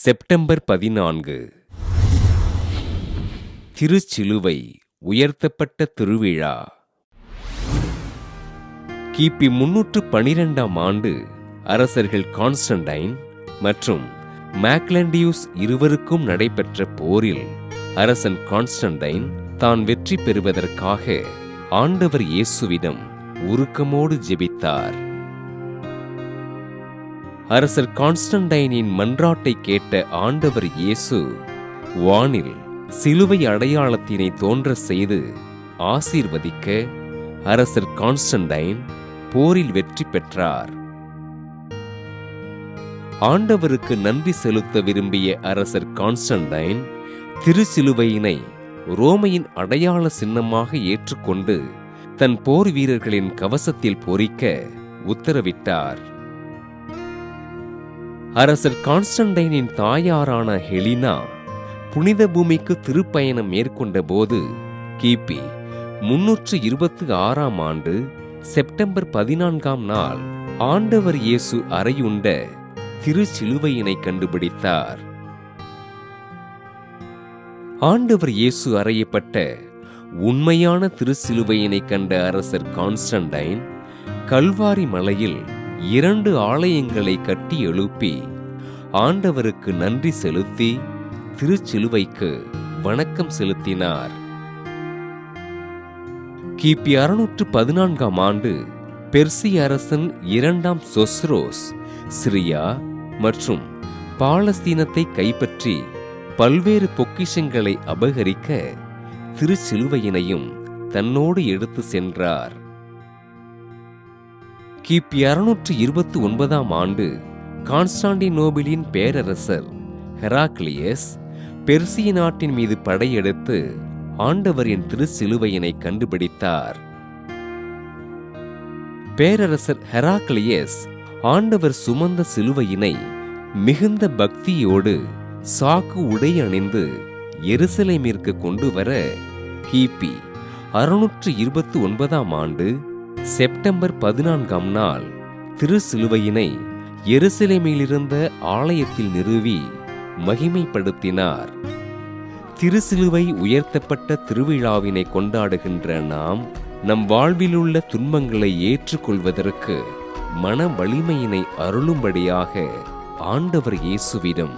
September 14 திருச்சிலுவை உயர்த்தப்பட்ட திருவிழா. கிபி 312ஆம் ஆண்டு அரசர்கள் கான்ஸ்டன்டைன் மற்றும் மேக்லண்டியூஸ் இருவருக்கும் நடைபெற்ற போரில் அரசன் கான்ஸ்டன்டைன் தான் வெற்றி பெறுவதற்காக ஆண்டவர் இயேசுவிடம் உருக்கமோடு ஜெபித்தார். அரசர் கான்ஸ்டன்டைனின் மன்றாட்டை கேட்ட ஆண்டவர் இயேசு வானில் சிலுவை அடையாளத்தினை தோன்ற செய்து ஆசீர்வதிக்க அரசர் கான்ஸ்டன்டைன் போரில் வெற்றி பெற்றார். ஆண்டவருக்கு நன்றி செலுத்த விரும்பிய அரசர் கான்ஸ்டன்டைன் திருச்சிலுவையினை ரோமையின் அடையாள சின்னமாக ஏற்றுக்கொண்டு தன் போர் வீரர்களின் கவசத்தில் பொறிக்க உத்தரவிட்டார். அரசர் கான்ஸ்டன்டைனின் தாயாரான ஹெலினா புனித பூமிக்கு திருப்பயணம் மேற்கொண்ட போது கிபி 326ஆம் ஆண்டு செப்டம்பர் 14ஆம் நாள் ஆண்டவர் இயேசு அறையுண்ட திருச்சிலுவையினை கண்டுபிடித்தார். ஆண்டவர் இயேசு அறையப்பட்ட உண்மையான திருச்சிலுவையினை கண்ட அரசர் கான்ஸ்டன்டைன் கல்வாரி மலையில் 2 ஆலயங்களை கட்டி எழுப்பி ஆண்டவருக்கு நன்றி செலுத்தி திருச்சிலுவைக்கு வணக்கம் செலுத்தினார். கிபி 614ஆம் ஆண்டு பெர்சிய அரசன் 2ஆம் சொஸ்ரோஸ் சிரியா மற்றும் பாலஸ்தீனத்தை கைப்பற்றி பல்வேறு பொக்கிஷங்களை அபகரிக்க திருச்சிலுவையினையும் தன்னோடு எடுத்து சென்றார். கிபி 629ஆம் ஆண்டு கான்ஸ்டாண்டினோபிளின் பேரரசர் ஹெராக்லியஸ் பெர்சிய நாட்டின் மீது படையெடுத்து ஆண்டவரின் திருச்சிலுவையினை கண்டுபிடித்தார். பேரரசர் ஹெராக்லியஸ் ஆண்டவர் சுமந்த சிலுவையினை மிகுந்த பக்தியோடு சாக்கு உடை அணிந்து எருசலேமிற்கு கொண்டு வர கிபி 629ஆம் ஆண்டு செப்டம்பர் 14ஆம் நாள் திருச்சிலுவையினை எருசலேமிலிருந்த ஆலயத்தில் நிறுவி மகிமைப்படுத்தினார். திருச்சிலுவை உயர்த்தப்பட்ட திருவிழாவினை கொண்டாடுகின்ற நாம் நம் வாழ்விலுள்ள துன்பங்களை ஏற்றுக்கொள்வதற்கு மன வலிமையினை அருளும்படியாக ஆண்டவர் இயேசுவிடம்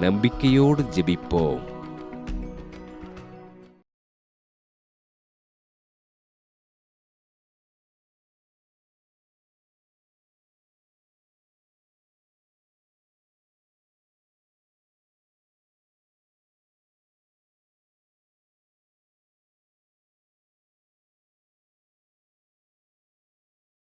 நம்பிக்கையோடு ஜெபிப்போம்.